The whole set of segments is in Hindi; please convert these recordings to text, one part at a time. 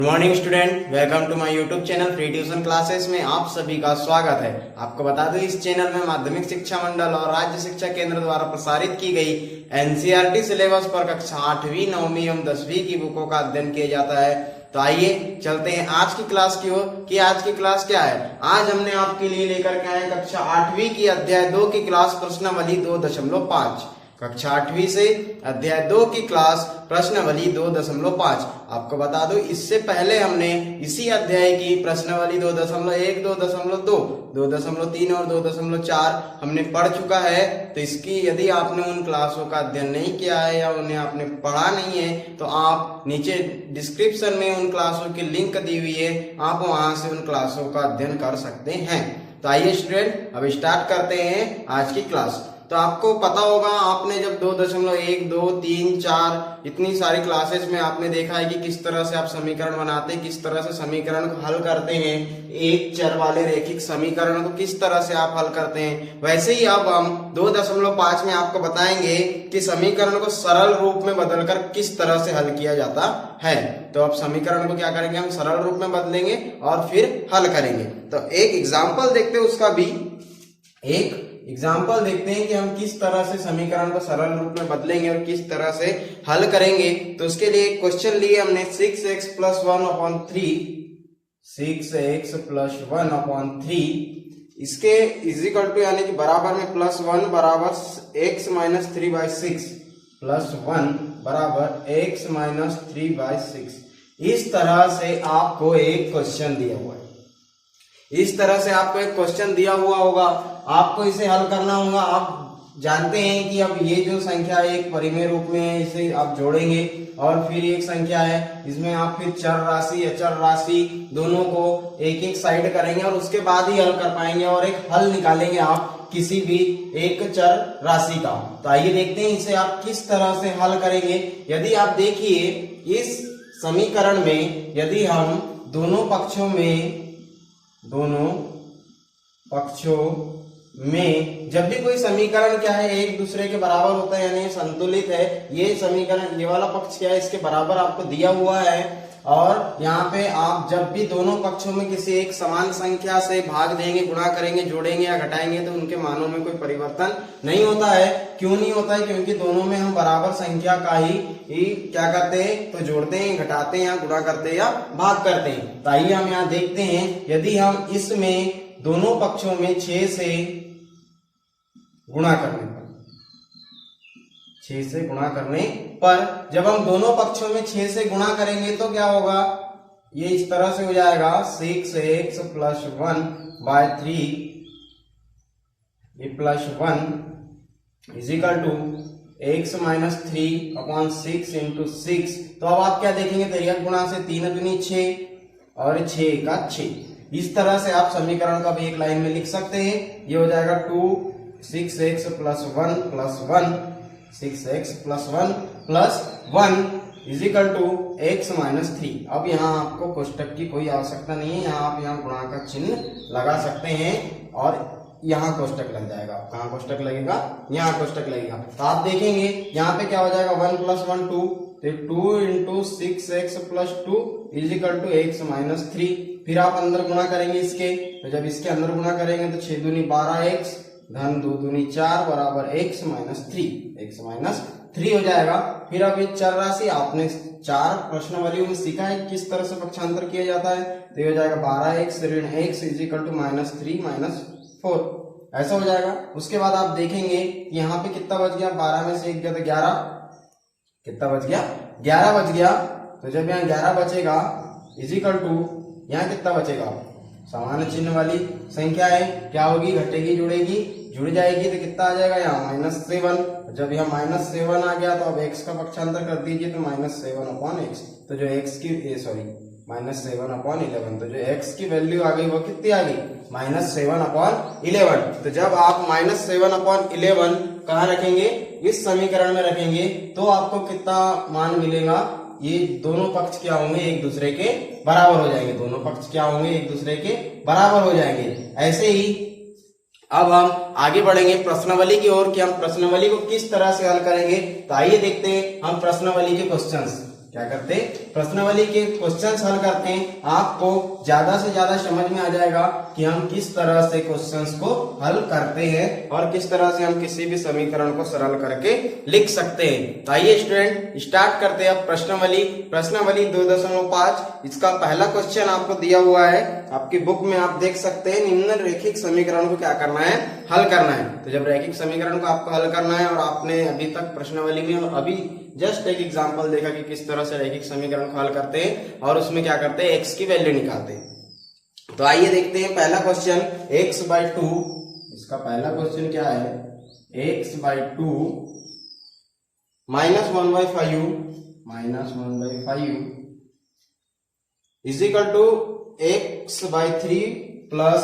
Good morning student, welcome to my YouTube channel free tuition classes में आप सभी का स्वागत है। आपको बता दूं इस चैनल में माध्यमिक शिक्षा मंडल और राज्य शिक्षा केंद्र द्वारा प्रसारित की गई एनसीईआरटी सिलेबस पर कक्षा 8वीं 9वीं एवं 10वीं की बुकों का अध्ययन किया जाता है। तो आइए चलते हैं आज की क्लास की ओर कि आज की क्लास क्या है। आज हमने आपके लिए लेकर के आए कक्षा 8वीं की अध्याय 2 की क्लास प्रश्नावली 2.5। कक्षा 8वीं से अध्याय 2 की क्लास प्रश्नावली 2.5। आपको बता दो इससे पहले हमने इसी अध्याय की प्रश्नावली 2.1, 2.2, 2.3 और 2.4 हमने पढ़ चुका है। तो इसकी यदि आपने उन क्लासों का अध्ययन नहीं किया है या उन्हें आपने पढ़ा नहीं है तो आप नीचे डिस्क्रिप्शन में उन क्लासों की लिंक दी हुई है, आप वहां से उन क्लासों का अध्ययन कर सकते हैं। तो आइए स्टूडेंट अब स्टार्ट करते हैं आज की क्लास। तो आपको पता होगा आपने जब 2.1, 2, 3, 4 इतनी सारी क्लासेस में आपने देखा है कि किस तरह से आप समीकरण बनाते हैं, किस तरह से समीकरण को हल करते हैं। एक चर वाले रैखिक समीकरण को किस तरह से आप हल करते हैं, वैसे ही अब हम 2.5 में आपको बताएंगे कि समीकरण को सरल रूप में बदलकर किस तरह से हल किया जाता है। तो अब समीकरण को क्या करेंगे, हम सरल रूप में बदलेंगे और फिर हल करेंगे। तो एक एग्जाम्पल देखते हैं, उसका भी एक एग्जाम्पल देखते हैं कि हम किस तरह से समीकरण को सरल रूप में बदलेंगे और किस तरह से हल करेंगे। तो उसके लिए एक क्वेश्चन लिए हमने 6x + 1/3, 6x + 1/3 इसके इजिकल टू यानी कि बराबर में +1 बराबर x - 3/6 +1 बराबर x - 3/6। इस तरह से आपको एक क्वेश्चन दिया हुआ है। इस तरह से आपको एक क्वेश्चन दिया हुआ होगा, आपको इसे हल करना होगा। आप जानते हैं कि अब ये जो संख्या एक परिमेय रूप में है, इसे आप जोड़ेंगे और फिर एक संख्या है, इसमें आप फिर चर राशि अचर राशि दोनों को एक एक साइड करेंगे और उसके बाद ही हल कर पाएंगे और एक हल निकालेंगे आप किसी भी एक चर राशि का। तो आइए देखते हैं इसे आप किस तरह से हल करेंगे। यदि आप देखिए इस समीकरण में यदि हम दोनों पक्षों में जब भी कोई समीकरण क्या है एक दूसरे के बराबर होता है यानी संतुलित है, ये समीकरण ये वाला पक्ष क्या है इसके बराबर आपको दिया हुआ है और यहाँ पे आप जब भी दोनों पक्षों में किसी एक समान संख्या से भाग देंगे, गुणा करेंगे, जोड़ेंगे या घटाएंगे तो उनके मानों में कोई परिवर्तन नहीं होता है। क्यों नहीं होता है? क्योंकि दोनों में हम बराबर संख्या का ही क्या करते हैं, तो जोड़ते हैं, घटाते हैं या गुणा करते हैं या भाग करते हैं। तो आइए हम यहाँ देखते हैं, यदि हम इसमें दोनों पक्षों में 6 से गुणा करने पर जब हम दोनों पक्षों में 6 से गुणा करेंगे तो क्या होगा, ये इस तरह से हो जाएगा 6x + 1/3 ये +1 इजिकल टू x - 3/6 × 6। तो अब आप क्या देखेंगे, तैयार गुणा से 3 दूनी 6 और 6 का 6। इस तरह से आप समीकरण का भी एक लाइन में लिख सकते हैं। ये हो जाएगा 6x + 1 + 1 6x + 1 + 1 is equal to x - 3। अब यहाँ आपको कोष्टक की कोई आवश्यकता नहीं है, यहाँ आप यहाँ गुणा का चिन्ह लगा सकते हैं और यहाँ कोष्टक लग जाएगा। कहाँ कोष्टक लगेगा, यहाँ कोष्टक लगेगा। तो आप देखेंगे यहाँ पे क्या हो जाएगा 1 + 1 2, तो 2 × 6x + 2 इजिकल टू x - 3। फिर आप अंदर गुणा करेंगे इसके, तो जब इसके अंदर गुणा करेंगे तो 6 दूनी 12x धन 2 दूनी 4 बराबर x - 3 हो जाएगा। फिर अब ये चर राशि आपने 4 प्रश्नावलियों में सीखा है किस तरह से पक्षांतर किया जाता है। तो ये हो जाएगा 12x ऋण x इजिकल टू -3 - 4 ऐसा हो जाएगा। उसके बाद आप देखेंगे यहाँ पे कितना बच गया, 12 में से 1 गया तो 11, कितना बच गया 11 बच गया। तो जब यहाँ 11 बचेगा इजिकल टू यहाँ कितना बचेगा, समान चिन्ह वाली संख्या है, क्या होगी, घटेगी जुड़ेगी, जुड़ जाएगी तो कितना आ जाएगा यहाँ -7। जब यहाँ -7 आ गया तो अब x का पक्षांतर कर दीजिए तो -7/x। तो जो x की -7/11, तो जो x की वैल्यू आ गई वो कितनी आ गई -7/11। तो जब आप -7/11 कहाँ रखेंगे, इस समीकरण में रखेंगे तो आपको कितना मान मिलेगा, ये दोनों पक्ष क्या होंगे एक दूसरे के बराबर हो जाएंगे, दोनों पक्ष क्या होंगे एक दूसरे के बराबर हो जाएंगे। ऐसे ही अब हम आगे बढ़ेंगे प्रश्नावली की ओर कि हम प्रश्नावली को किस तरह से हल करेंगे। तो आइए देखते हैं हम प्रश्नावली के क्वेश्चंस। क्या करते हैं, प्रश्नावली के क्वेश्चंस हल करते हैं। आपको ज्यादा से ज्यादा समझ में आ जाएगा कि हम किस तरह से क्वेश्चंस को हल करते हैं और किस तरह से हम किसी भी समीकरण को सरल करके लिख सकते हैं। तो आइए स्टूडेंट स्टार्ट करते हैं अब प्रश्नावली। प्रश्नावली 2.5 इसका पहला क्वेश्चन आपको दिया हुआ है, आपकी बुक में आप देख सकते हैं। निम्न रैखिक समीकरण को क्या करना है, हल करना है। तो जब रैखिक समीकरण को आपको हल करना है और आपने अभी तक प्रश्नावली में और अभी जस्ट एक एग्जांपल देखा कि किस तरह से रैखिक समीकरण को हल करते हैं और उसमें क्या करते हैं, x की वैल्यू निकालते हैं। तो आइए देखते हैं पहला क्वेश्चन x/2। इसका पहला क्वेश्चन क्या है, x/2 -1/5 is equal to x/3 plus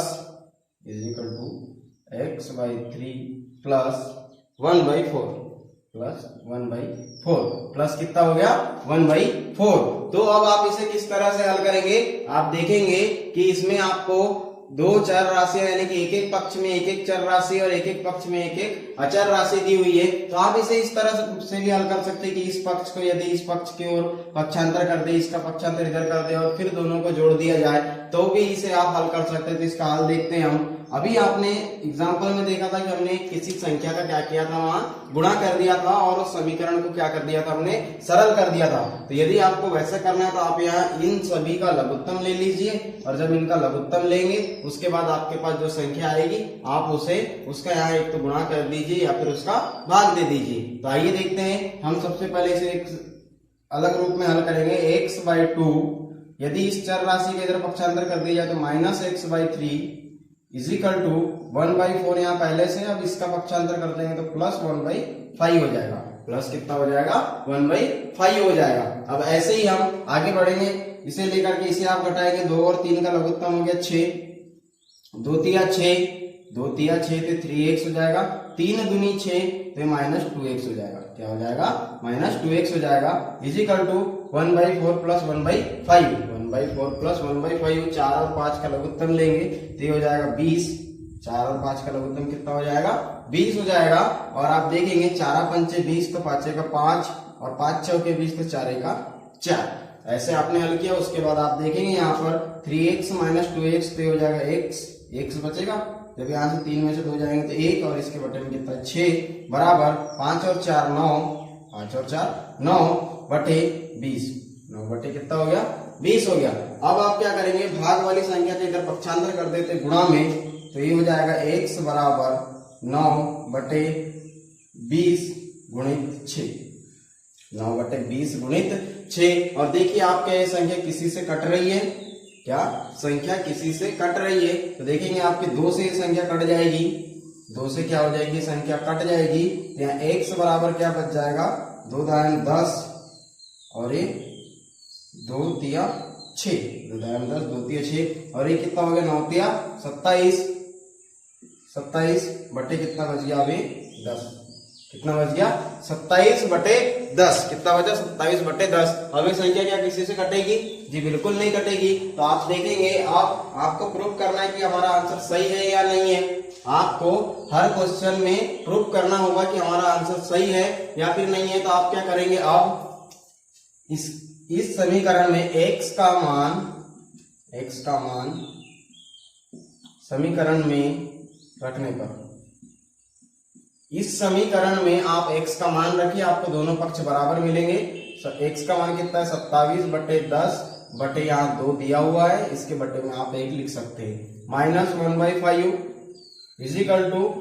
x/3 +1/4 plus कितना हो गया, 1/4। तो अब आप इसे किस तरह से हल करेंगे, आप देखेंगे कि इसमें आपको दो चर राशियां यानी कि एक एक पक्ष में एक एक चर राशि और एक एक पक्ष में एक एक अचर राशि दी हुई है। तो आप इसे इस तरह से भी हल कर सकते हैं कि इस पक्ष को यदि इस पक्ष की ओर पक्षांतर कर दे, इसका पक्षांतर इधर कर दे और फिर दोनों को जोड़ दिया जाए तो भी इसे आप हल कर सकते हैं। तो इसका हल देखते हैं हम। अभी आपने एग्जाम्पल में देखा था कि हमने किसी संख्या का क्या किया था, वहां गुणा कर दिया था और उस समीकरण को क्या कर दिया था, हमने सरल कर दिया था। तो यदि आपको वैसा करना है तो आप यहाँ इन सभी का लघुत्तम ले लीजिए और जब इनका लघुत्तम लेंगे उसके बाद आपके पास जो संख्या आएगी आप उसे उसका यहाँ एक तो गुणा कर दीजिए या फिर उसका भाग दे दीजिए। तो आइए देखते हैं, हम सबसे पहले इसे एक अलग रूप में हल करेंगे। x/2 यदि इस चर राशि के इधर पक्षांतर कर दिया जाए तो -x/3 इज इक्वल टू 1/4 यहाँ पहले से, अब इसका पक्षांतर कर देंगे तो +1/5 हो जाएगा। प्लस कितना हो जाएगा, 1/5 हो जाएगा। अब ऐसे ही हम आगे बढ़ेंगे, इसे लेकर के इसे आप घटाएंगे, 2 और 3 का लघुत्तम हो गया 6, 2 तिया 6, 2 तिया 6 तो 3x हो जाएगा, 3 दूनी 6 तो -2x हो जाएगा। क्या हो जाएगा, -2x हो जाएगा। Is equal to 1/4 plus 1/5, 1/4 plus 1/5, 4 और 5 का लघुत्तम लेंगे तो ये हो जाएगा 20, 4 और 5 का लघुत्तम कितना हो जाएगा, 20 हो जाएगा। और आप देखेंगे 4 पंचे 20 तो 5 का 5 और 5 चौके 20 तो 4 का 4। ऐसे आपने हल किया। उसके बाद आप देखेंगे यहाँ पर 3x - 2x तो हो जाएगा x बचेगा। जब यहाँ से 3 में से 2 जाएंगे तो 1 और इसके बटे में कितना 6 बराबर 5 और 4 9, 5 और 4 9 बटे 20, 9 बटे कितना हो गया, 20 हो गया। अब आप क्या करेंगे, भाग वाली संख्या के इधर पक्षांतर कर देते गुणा में, तो ये हो जाएगा x बराबर 9 बटे 20 गुणित 6, 9 बटे 20 गुणित 6। और देखिए आपके ये संख्या किसी से कट रही है, क्या संख्या किसी से कट रही है, तो देखेंगे आपकी 2 से ये संख्या कट जाएगी, 2 से क्या हो जाएगी, संख्या कट जाएगी। यहाँ x बराबर क्या बच जाएगा, 2 दाएं 10 और ये 2 तिया 6, 2 दाएं 10 2 तिया 6 और ये कितना हो गया, 9 तिया 27, 27 बटे कितना बच गया, अभी 10, कितना बच गया, 27 बटे 10, कितना बचा, 27 बटे 10। अब ये संख्या क्या किसी से कटेगी, जी बिल्कुल नहीं कटेगी। तो आप देखेंगे, आपको प्रूफ करना है कि हमारा आंसर सही है या नहीं है। आपको हर क्वेश्चन में प्रूफ करना होगा कि हमारा आंसर सही है या फिर नहीं है। तो आप क्या करेंगे, अब इस समीकरण में x का मान समीकरण में रखने पर, इस समीकरण में आप x का मान रखिए, आपको दोनों पक्ष बराबर मिलेंगे। x का मान कितना है, 27 बटे 10 बटे यहाँ 2 दिया हुआ है, इसके बटे में आप 1 लिख सकते हैं। -1/5 इज इक्वल टू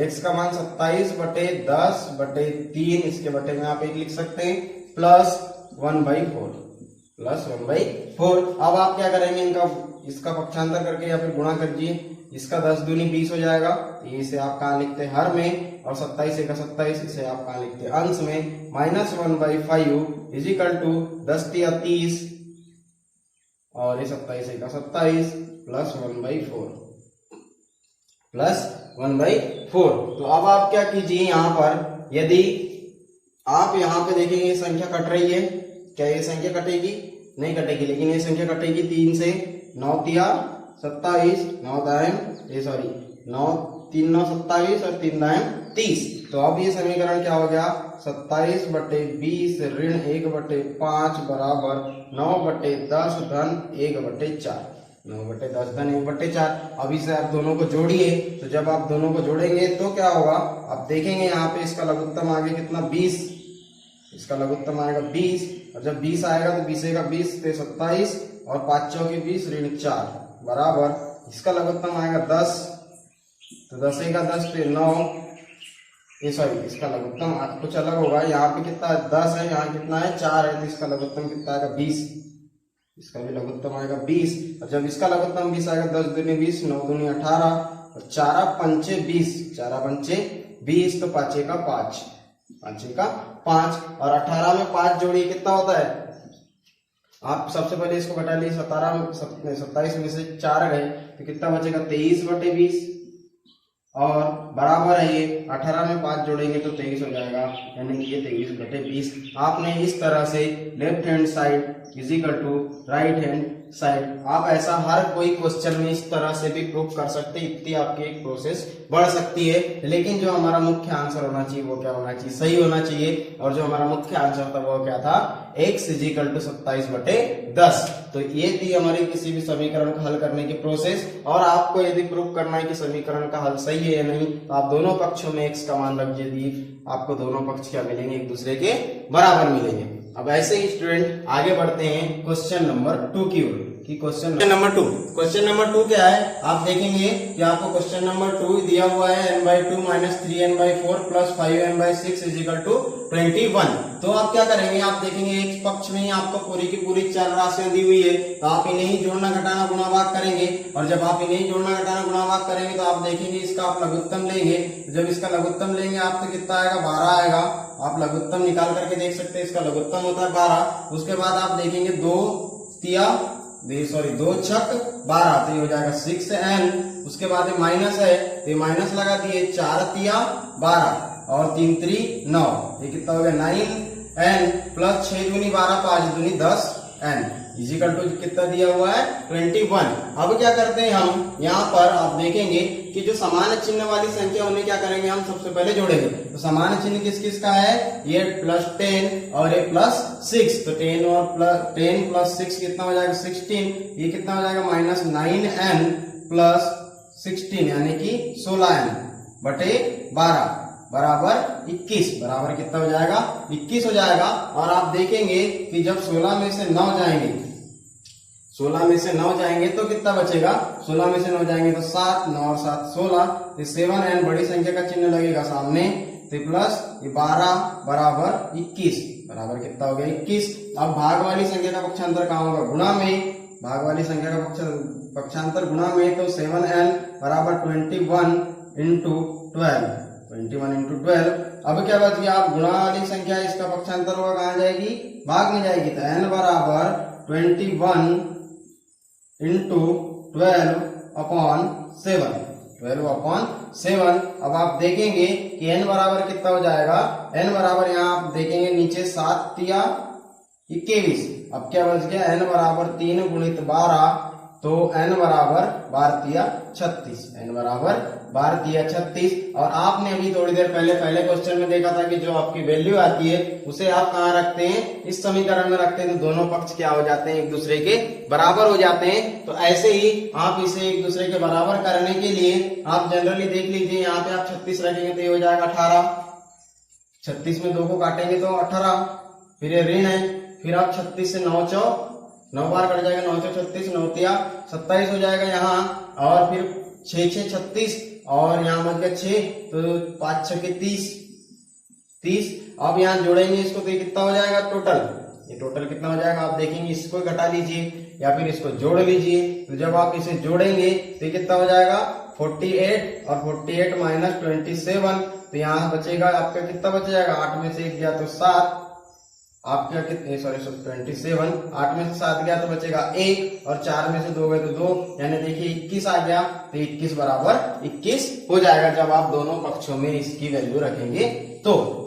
x का मान 27 बटे 10 बटे 3, इसके बटे में आप 1 लिख सकते हैं, प्लस 1/4, प्लस 1/4। अब आप क्या करेंगे, इसका पक्षांतर करके या फिर गुणा करिए, इसका 10 दूनी 20 हो जाएगा, इसे आप कहाँ लिखते हैं, हर में, और 27 का 27, इसे आप कहाँ लिखते हैं, अंश में। -1/5 इज इक्वल टू 10 तिया 30 और ये 27 का 27 प्लस 1/4, प्लस 1/4। तो अब आप क्या कीजिए, यहाँ पर यदि आप यहाँ पे देखेंगे ये संख्या कट रही है, क्या ये संख्या कटेगी, नहीं कटेगी, लेकिन ये संख्या कटेगी 3 से, 9 तिया 27, 9 दाएं 9 3 9 27 और 3 दाएं 30। तो अब ये समीकरण क्या हो गया, 27/20 ऋण 1/5 बराबर 9/10 धन 1/4। 9/10 धन 1/4। अब इसे आप दोनों को जोड़िए, तो जब आप दोनों को जोड़ेंगे तो क्या होगा, आप देखेंगे यहाँ पे इसका लघुत्तम आ गया कितना, 20। इसका लघुत्तम आएगा 20, और जब 20 आएगा तो 20 का 20 तो 27 और 5 चौके 20 ऋण 4 बराबर इसका लघुत्तम आएगा 10, तो 10 का 10 पे 9, ये सॉरी इसका लघुत्तम कुछ अलग होगा, यहाँ पे कितना 10 है, यहाँ कितना है 4 है, तो इसका लघुत्तम कितना आएगा 20। इसका भी लघुत्तम आएगा 20, और जब इसका लघुत्तम 20 आएगा 10 दूनी 20, 9 दूनी 18 और 4 पंचे 20, 4 पंचे 20 तो 5 का 5, 5 का 5 और 18 में 5 जोड़िए कितना होता है, आप सबसे पहले इसको घटा लीजिए, 27 में से 4 गए तो कितना बचेगा 23/20 और बराबर है ये 18 में 5 जोड़ेंगे तो 23 हो जाएगा, यानी कि ये 23/20। आपने इस तरह से left hand side is equal to right hand side, आप ऐसा हर कोई क्वेश्चन में इस तरह से भी प्रूफ कर सकते हैं, इतनी आपकी एक प्रोसेस बढ़ सकती है। लेकिन जो हमारा मुख्य आंसर होना चाहिए वो क्या होना चाहिए, सही होना चाहिए। और जो हमारा मुख्य आंसर था वो क्या था, x इज इक्वल टू 27/10। तो ये थी हमारी किसी भी समीकरण को हल करने की प्रोसेस। और आपको यदि प्रूफ करना है कि समीकरण का हल सही है या नहीं, तो आप दोनों पक्षों में x का मान रख दीजिए, आपको दोनों पक्ष क्या मिलेंगे, एक दूसरे के बराबर मिलेंगे। अब ऐसे ही स्टूडेंट आगे बढ़ते हैं क्वेश्चन नंबर 2 की ओर। क्वेश्चन नंबर 2 क्या है, आप देखेंगे कि आपको क्वेश्चन नंबर 2 दिया हुआ है n/2 - 3n/4 + 5n/6 = 21। तो आप क्या करेंगे, आप देखेंगे एक पक्ष में ही आपको पूरी की पूरी 4 राशियां दी हुई है, तो आप इन्हें ही जोड़ना घटाना गुणा भाग करेंगे। और जब आप इन्हें ही जोड़ना घटाना गुणा भाग करेंगे तो आप देखेंगे इसका आप लघुत्तम लेंगे। जब इसका लघुत्तम लेंगे आप तो कितना आएगा, 12 आएगा। आप लघुत्तम निकाल करके देख सकते हैं, इसका लघुत्तम होता है 12। उसके बाद आप देखेंगे 2 छक 12, तो ये हो जाएगा 6n। उसके बाद माइनस है तो ये माइनस लगा दिए, 4 तिया 12 और 3 3 9, ये कितना हो गया 9n प्लस 6 दूनी 12 5 दूनी 10n इजिकल टू कितना दिया हुआ है 21। अब क्या करते हैं हम, यहाँ पर आप देखेंगे कि जो समान चिन्ह वाली संख्या उन्हें क्या करेंगे, हम सबसे पहले जोड़ेंगे। तो समान चिन्ह किस किस का है, ये +10 और ये +6, तो 10 + 6 कितना हो जाएगा 16, ये कितना हो जाएगा -9n प्लस 16 यानी कि 16n/12 बराबर 21, बराबर कितना हो जाएगा 21 हो जाएगा। और आप देखेंगे कि जब 16 में से 9 जाएंगे, 16 में से 9 जाएंगे तो कितना बचेगा, 16 में से 9 जाएंगे तो 7, 9 और 7 16, तो 7n बड़ी संख्या का चिन्ह लगेगा सामने, तो प्लस 12 बराबर 21, बराबर कितना हो गया 21। अब भाग वाली संख्या का पक्षांतर कहाँ होगा, गुणा में। भाग वाली संख्या का पक्षांतर गुणा में, तो 7n बराबर 21 × 12। अब क्या बच गया, आप गुणा वाली संख्या इसका पक्षांतर होगा कहाँ जाएगी, भाग में जाएगी, तो n बराबर 21 × 12/7, 12/7। अब आप देखेंगे कि n बराबर कितना हो जाएगा, n बराबर यहाँ आप देखेंगे नीचे 7 तिया 21। अब क्या बच गया, n बराबर 3 × 12, तो n बराबर 12 तिया 36, n बराबर 12 तिया 36। और आपने अभी थोड़ी देर पहले क्वेश्चन में देखा था कि जो आपकी वैल्यू आती है उसे आप कहाँ रखते हैं, इस समीकरण में रखते हैं, तो दोनों पक्ष क्या हो जाते हैं, एक दूसरे के बराबर हो जाते हैं। तो ऐसे ही आप इसे एक दूसरे के बराबर करने के लिए आप जनरली देख लीजिए, यहाँ पे आप 36 रखेंगे तो ये हो जाएगा 18, 36 में 2 को काटेंगे तो 18, फिर ये ऋण है, फिर आप 36 से 9 बार कट जाएगा, 9 से 36, 9 तिया 27 हो जाएगा यहाँ, और फिर 6 6 36 और यहाँ बच गया 6, तो 5 6 के 30। अब यहाँ जोड़ेंगे इसको तो ये कितना हो जाएगा टोटल, ये टोटल कितना हो जाएगा, आप देखेंगे इसको घटा लीजिए या फिर इसको जोड़ लीजिए। तो जब आप इसे जोड़ेंगे तो ये कितना हो जाएगा 48, और 48 माइनस 27, तो यहाँ बचेगा आपका कितना बच जाएगा, 8 में से 1 गया तो 7, आपका कितने 27, 8 में से 7 गया तो बचेगा 1, और 4 में से 2 गए तो 2, यानी देखिए 21 आ गया, तो 21 बराबर 21 हो जाएगा जब आप दोनों पक्षों में इसकी वैल्यू रखेंगे तो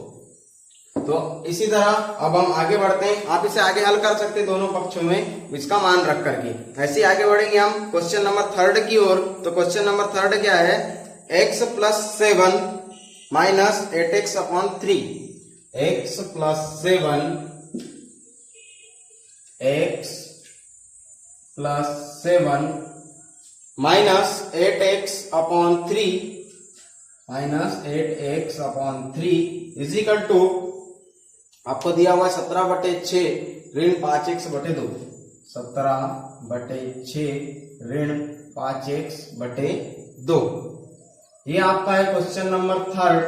इसी तरह अब हम आगे बढ़ते हैं, आप इसे आगे हल कर सकते हैं दोनों पक्षों में इसका मान रख करके। ऐसे आगे बढ़ेंगे हम क्वेश्चन नंबर 3 की ओर। तो क्वेश्चन नंबर 3 क्या है, x + 7 minus 8x upon 3, x plus 7 x plus 7 minus 8x upon 3 minus 8x upon 3 is equal to आपको दिया हुआ 17/6 ऋण 5x/2, 17/6 ऋण 5x/2। ये आपका है क्वेश्चन नंबर 3।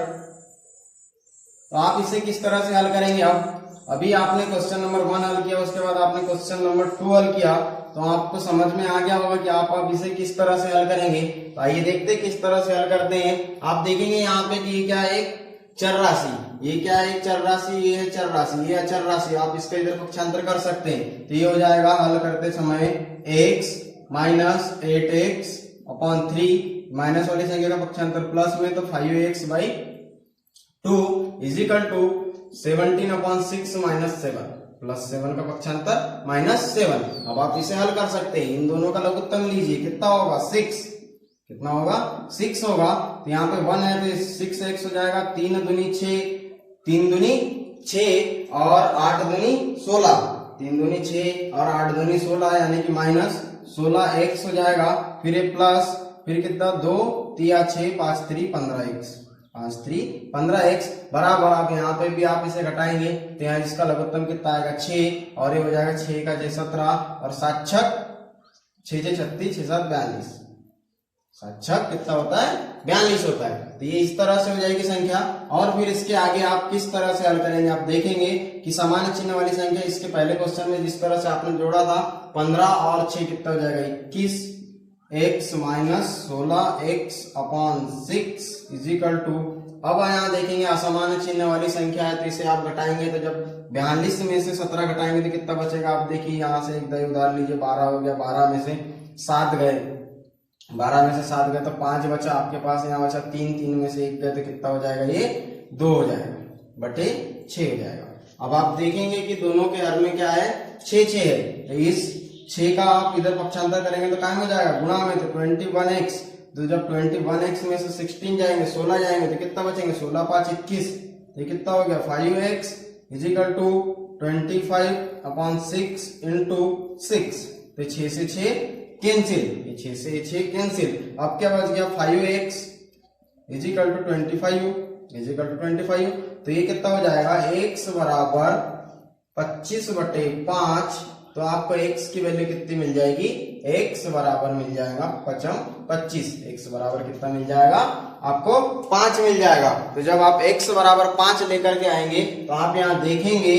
तो आप इसे किस तरह से हल करेंगे? अभी आपने क्वेश्चन नंबर 1 हल किया, उसके बाद आपने क्वेश्चन नंबर 2 हल किया, तो आपको समझ में आ गया होगा कि आप इसे किस तरह से हल करेंगे। तो आइए देखते हैं किस तरह से हल करते हैं। आप देखेंगे यहाँ पे कि ये क्या है, एक चर राशि, ये क्या है, एक चर राशि, ये है चर राशि, ये अचर राशि। आप इसका इधर पक्षांतर कर सकते हैं। तो ये हो जाएगा हल करते समय x minus 8x upon 3, minus वाली संख्या का पक्षांतर प्लस में तो 5x/2 is equal to 17/6 minus 7, plus 7 का पक्षांतर माइनस 7। अब आप इसे हल कर सकते हैं। इन दोनों का लघुत्तम लीजिए, कितना होगा 6, कितना होगा 6 होगा। तो यहाँ पे 1 है तो 6x हो जाएगा, 3 दूनी 6, 3 दूनी 6 और 8 दूनी 16, 3 दूनी 6 और 8 दूनी 16 यानी कि माइनस 16x हो जाएगा। फिर ये प्लस, फिर कितना 2 3 6 5 3 15x, 5 3 15x बराबर। आप यहाँ पे भी आप इसे घटाएंगे तो यहाँ इसका लघुत्तम कितना आएगा 6 और ये हो जाएगा 6 का 17 और 7 6 6 36 6 7 42, 7 6 कितना होता है 42 होता है। तो ये इस तरह से हो जाएगी संख्या। और फिर इसके आगे आप किस तरह से हल करेंगे? आप देखेंगे कि समान चिन्ह वाली संख्या इसके पहले क्वेश्चन में जिस तरह से आपने जोड़ा था 15 और 6 कितना हो जाएगा 21, x minus 16x upon 6 is equal to. अब यहाँ देखेंगे असमान चिन्ह वाली संख्या है तो इसे आप घटाएंगे तो जब 42 में से 17 घटाएंगे तो कितना बचेगा? आप देखिए यहाँ से एक दही उधार लीजिए, 12 हो गया, 12 में से 7 गए, 12 में से 7 गए तो 5 बचा आपके पास, यहाँ बचा 3, 3 में से 1 गए तो कितना हो जाएगा? ये 2 हो जाएगा बटे 6 हो जाएगा। अब आप देखेंगे कि दोनों के हर में क्या है 6 6 है, तो इस 6 का आप इधर पक्षांतर करेंगे तो क्या हो जाएगा गुणा में, तो 21x, तो जब 21x में से 16 जाएंगे 16 जाएंगे तो कितना बचेंगे 16 5 21, ये कितना हो गया 5x is equal to 25/6 into 6, तो 6 से 6 कैंसिल, ये 6 से 6 कैंसिल। अब क्या बच गया 5x इज इक्वल टू 25, तो ये कितना हो जाएगा x बराबर 25/5। तो आपको x की वैल्यू कितनी मिल जाएगी? x बराबर मिल जाएगा 25, x बराबर कितना मिल जाएगा आपको 5 मिल जाएगा। तो जब आप x बराबर 5 लेकर के आएंगे तो आप यहाँ देखेंगे,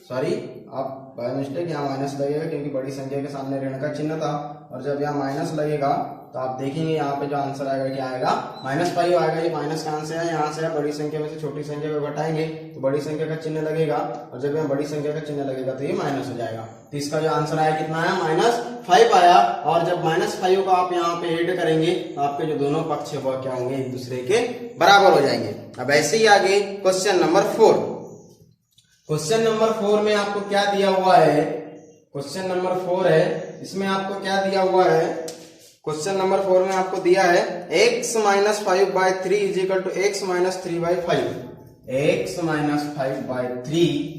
सॉरी आप बाय मिस्टेक यहाँ माइनस लगेगा क्योंकि बड़ी संख्या के सामने ऋण का चिन्ह था, और जब यहाँ माइनस लगेगा तो आप देखेंगे यहाँ पे जो आंसर आएगा क्या आएगा -5 आएगा। ये माइनस कहाँ से है? यहाँ से है। बड़ी संख्या में से छोटी संख्या को घटाएंगे तो बड़ी संख्या का चिन्ह लगेगा, और जब यहाँ बड़ी संख्या का चिन्ह लगेगा तो ये माइनस हो जाएगा। तो इसका जो आंसर आया कितना आया -5 आया। और जब -5 को आप यहाँ पे ऐड करेंगे तो आपके जो दोनों पक्ष है वो क्या होंगे एक दूसरे के बराबर हो जाएंगे। अब ऐसे ही आगे क्वेश्चन नंबर 4। क्वेश्चन नंबर 4 में आपको क्या दिया हुआ है? क्वेश्चन नंबर 4 है, इसमें आपको क्या दिया हुआ है? क्वेश्चन नंबर 4 में आपको दिया है x minus 5/3 is equal to x minus 3/5, x minus 5/3,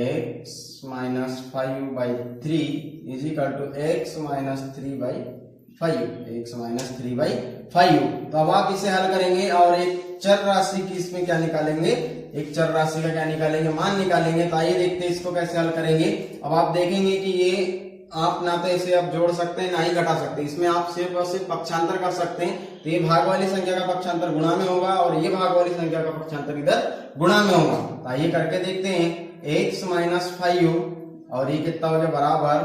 x minus 5/3 is equal to x minus 3/5, x minus 3/5। तो अब आप इसे हल करेंगे और एक चर राशि की इसमें क्या निकालेंगे? एक चर राशि का क्या निकालेंगे? मान निकालेंगे। तो आइए देखते हैं इसको कैसे हल करेंगे। अब आप देखेंगे कि ये आप ना तो इसे आप जोड़ सकते हैं ना ही घटा सकते हैं, इसमें आप सिर्फ और सिर्फ पक्षांतर कर सकते हैं। तो ये भाग वाली संख्या का पक्षांतर गुणा में होगा और ये भाग वाली संख्या का पक्षांतर इधर गुणा में होगा। तो आइए करके देखते हैं। x माइनस 5 और ये कितना हो गया बराबर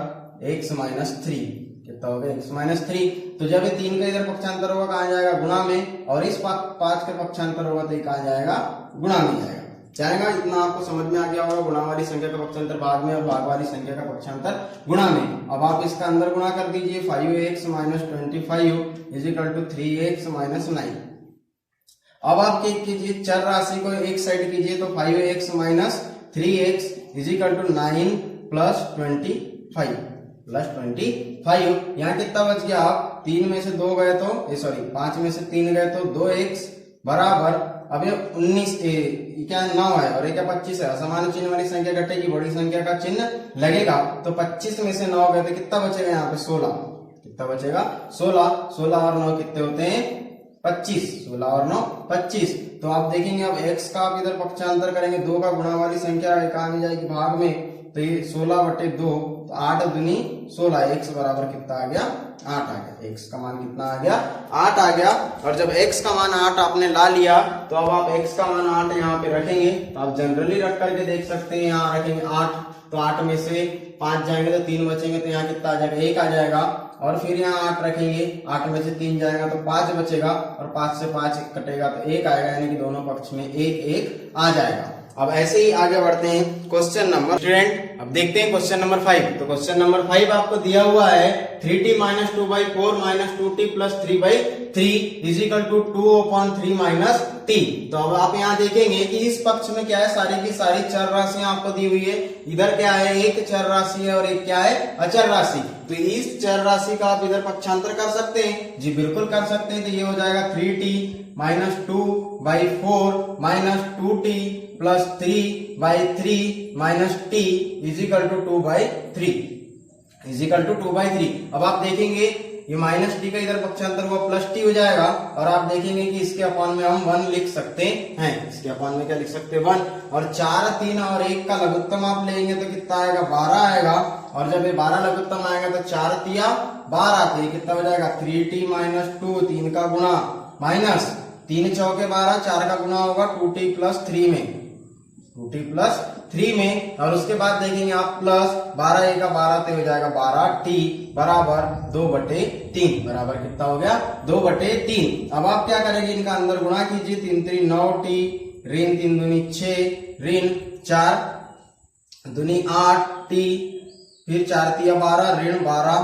x माइनस 3, कितना हो गया x माइनस 3। तो जब ये 3 का इधर पक्षांतर होगा कहाँ जाएगा? गुणा में, और इस 5 का पक्षांतर होगा तो ये कहाँ जाएगा? गुणा में जाएगा। इतना आपको समझ में आ गया होगा। गुणा वाली संख्या का पक्षांतर भाग में और भाग वाली संख्या का पक्षांतर गुणा में। अब आप इसका अंदर गुणा कर दीजिए, 5x minus 25 is equal to 3x minus 9। अब आप क्या कीजिए, चर राशि को एक साइड कीजिए, तो 5x minus 3x is equal to 9 plus 25 plus 25। यहाँ कितना बच गया? आप 3 में से 2 गए तो 5 में से 3 गए तो 2x बराबर, अब ये 19 क्या 9 है और ये क्या 25 है, असमान चिन्ह वाली संख्या घटेगी, बड़ी संख्या का चिन्ह लगेगा, तो 25 में से 9 गए तो कितना बचेगा यहाँ पे 16, कितना बचेगा 16, 16 और 9 कितने होते हैं 25, 16 और 9 25। तो आप देखेंगे अब x का आप इधर पक्षांतर करेंगे, 2 का गुणा वाली संख्या कहाँ जाएगी भाग में, तो ये 16/2, तो 8 दूनी 16, x बराबर कितना आ गया 8 आ गया, x का मान कितना आ गया 8 आ गया। और जब x का मान 8 आपने ला लिया तो अब आप x का मान 8 यहाँ पे रखेंगे, तो आप जनरली रख करके देख सकते हैं, यहाँ रखेंगे 8, तो 8 में से 5 जाएंगे तो 3 बचेंगे, तो यहाँ कितना आ जाएगा 1 आ जाएगा, और फिर यहाँ 8 रखेंगे, 8 में से 3 जाएगा तो 5 बचेगा, और 5 से 5 कटेगा तो 1 आएगा, यानी कि दोनों पक्ष में 1 1 आ जाएगा। अब ऐसे ही आगे बढ़ते हैं क्वेश्चन नंबर स्टूडेंट, अब देखते हैं क्वेश्चन नंबर 5। तो क्वेश्चन नंबर 5 आपको दिया हुआ है 3t - 2/4 - 2t + 3/3 = 2/3 - t। तो अब आप यहाँ देखेंगे कि इस पक्ष में क्या है, सारी की सारी चर राशियां आपको दी हुई है, इधर क्या है एक चर राशि है और एक क्या है अचर राशि, तो इस चर राशि का आप इधर पक्षांतर कर सकते हैं, जी बिल्कुल कर सकते हैं। तो ये हो जाएगा 3t - 2/4 - 2t + 3/3 - t = 2/3 अब आप देखेंगे ये -t का इधर पक्षांतर हुआ +t हो जाएगा, और आप देखेंगे कि इसके अपॉन में हम 1 लिख सकते हैं, इसके अपॉन में क्या लिख सकते हैं 1, और 4 3 और 1 का लघुत्तम आप लेंगे तो कितना आएगा 12 आएगा, और जब ये 12 लघुत्तम आएगा तो 4 तिया 12, तो ये कितना हो जाएगा 3t - 2, 3 का गुणा माइनस 3 चौके 12, 4 का गुणा होगा 2t + 3 में, 2t + 3 में, और उसके बाद देखेंगे आप प्लस 12 1 का 12 तो हो जाएगा 12t बराबर 2/3, बराबर कितना हो गया 2/3। अब आप क्या करेंगे, इनका अंदर गुणा कीजिए, 3 3 9t, ऋण 3 दूनी 6, ऋण 4 दूनी 8t, फिर 4 तिया 12, ऋण 12,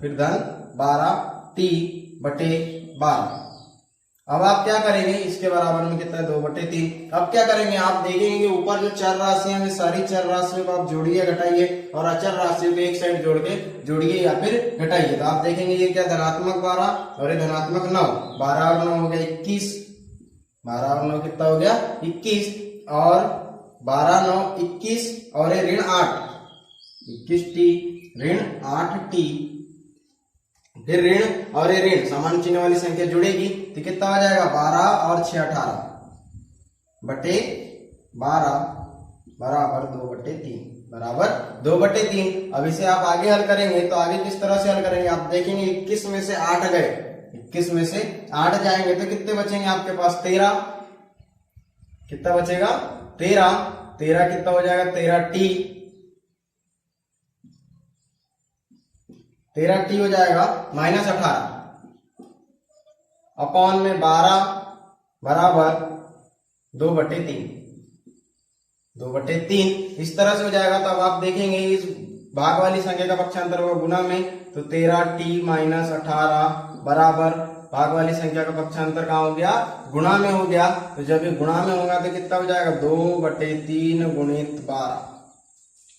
फिर धन 12t/12। अब आप क्या करेंगे, इसके बराबर में कितना है 2/3। अब क्या करेंगे, आप देखेंगे ऊपर जो चर राशियां हैं सारी चर राशियों को आप जोड़िए घटाइए, और अचर राशियों को एक साइड जोड़ के जोड़िए या फिर घटाइए, तो आप देखेंगे ये क्या धनात्मक 12 और ये धनात्मक 9, 12 और 9 हो गया 21, 12 और 9 कितना हो गया 21, और 12 9 21, और ये ऋण 8 21t, ऋण 8t, फिर ऋण और ये ऋण समान चिन्ह वाली संख्या जुड़ेगी तो कितना हो जाएगा 12 और 6 18/12 बराबर 2/3, बराबर 2/3। अब इसे आप आगे हल करेंगे, तो आगे किस तरह से हल करेंगे, आप देखेंगे 21 में से 8 गए, 21 में से 8 जाएंगे तो कितने बचेंगे आपके पास 13, कितना बचेगा 13, 13 कितना हो जाएगा 13t, 13t हो जाएगा -18 अपॉन में 12 बराबर 2/3, 2/3 इस तरह से हो जाएगा। तो अब आप देखेंगे इस भाग वाली संख्या का पक्षांतर होगा गुणा में, तो 13t - 18 बराबर भाग वाली संख्या का पक्षांतर कहाँ हो गया गुणा में हो गया, तो जब ये गुणा में होगा तो कितना हो जाएगा 2/3 गुणित 12,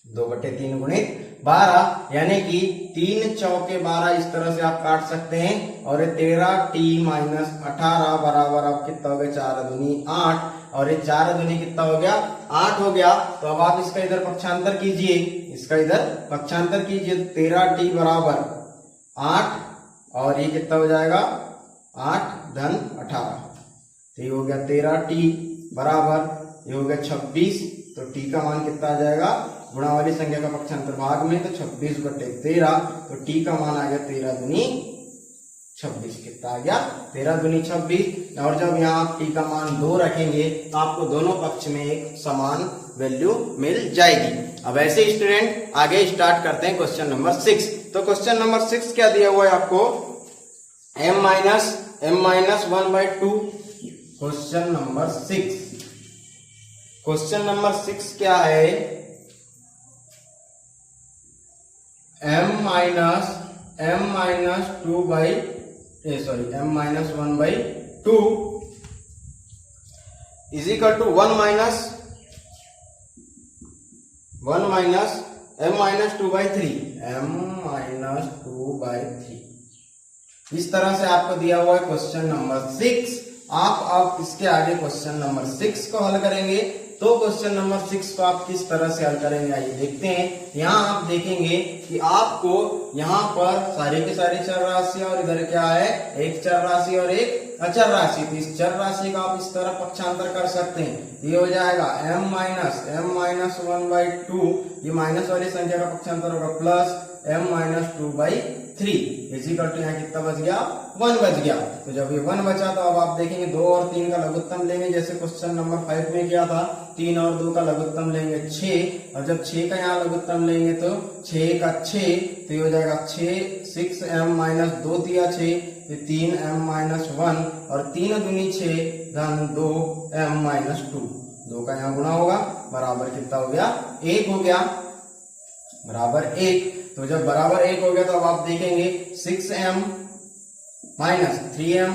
2/3 गुणित 12, यानी कि 3 चौके 12 इस तरह से आप काट सकते हैं, और ये 13t - 18 बराबर अब कितना हो गया 4 दूनी 8, और ये 4 दूनी कितना हो गया 8 हो गया। तो अब आप इसका इधर पक्षांतर कीजिए, इसका इधर पक्षांतर कीजिए, 13t बराबर 8, और ये कितना हो जाएगा 8 धन 18, तो ये हो गया 13t बराबर ये हो गया 26, तो t का मान कितना आ जाएगा गुणा वाली संख्या का पक्षांतर भाग में, तो 26/13, तो t का मान आ गया 13 दूनी 26, कितना आ गया 13 दूनी 26, और जब यहाँ आप t का मान 2 रखेंगे तो आपको दोनों पक्ष में एक समान वैल्यू मिल जाएगी। अब ऐसे स्टूडेंट आगे स्टार्ट करते हैं क्वेश्चन नंबर 6। तो क्वेश्चन नंबर 6 क्या दिया हुआ है आपको, m-1/2। Question number 6, question number 6 क्या है, m-1/2 is equal to 1 minus m-2/3, m-2/3। इस तरह से आपको दिया हुआ है क्वेश्चन नंबर 6, आप अब इसके आगे क्वेश्चन नंबर 6 को हल करेंगे। तो क्वेश्चन नंबर 6 को आप किस तरह से हल करेंगे आइए देखते हैं। यहाँ आप देखेंगे कि आपको यहाँ पर सारी की सारी चर राशि और इधर क्या है, एक चर राशि और एक अचर राशि। तो इस चर राशि का आप इस तरह पक्षांतर कर सकते हैं। ये हो जाएगा m माइनस 1/2, ये माइनस वाली संख्या का पक्षांतर होगा, plus m minus 2/3 is equal to यहाँ कितना बच गया, 1 बच गया। तो जब ये 1 बचा तो अब आप देखेंगे 2 और 3 का लघुत्तम लेंगे, जैसे क्वेश्चन नंबर 5 में किया था। 3 और 2 का लघुत्तम लेंगे 6, और जब 6 का यहाँ लघुत्तम लेंगे तो 6 का 6, तो ये हो जाएगा 6m माइनस 2 दिया 6, 3m माइनस 1, और 3 दूनी 6 धन 2m माइनस 2, 2 का यहाँ गुणा होगा, बराबर कितना हो गया, 1 हो गया, बराबर 1। तो जब बराबर 1 हो गया तो अब आप देखेंगे 6m माइनस 3m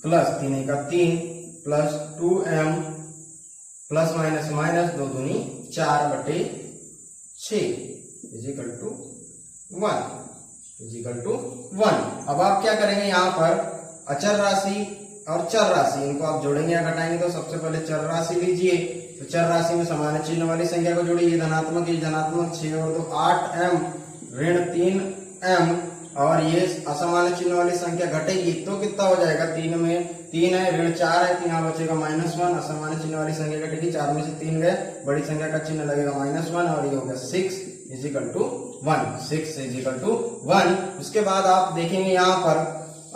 प्लस 3 का 3 plus 2m plus minus minus 2 दूनी 4/6 इजिकल टू 1। अब आप क्या करेंगे, यहाँ पर अचर राशि और चर राशि इनको आप जोड़ेंगे या घटाएंगे। तो सबसे पहले चर राशि लीजिए। तो चर राशि में समान चिन्ह वाली संख्या को जोड़िए, धनात्मक 6 और 2 8m ऋण 3m, और ये असमान चिन्ह वाली संख्या घटेगी तो कितना हो जाएगा, 3 में 3 है, ऋण 4 है, तो यहाँ बचेगा -1। असमान चिन्ह वाली संख्या घटेगी, 4 में से 3 गए, बड़ी संख्या का चिन्ह लगेगा -1, और ये हो गया 6 इजिकल टू 1। उसके बाद आप देखेंगे यहाँ पर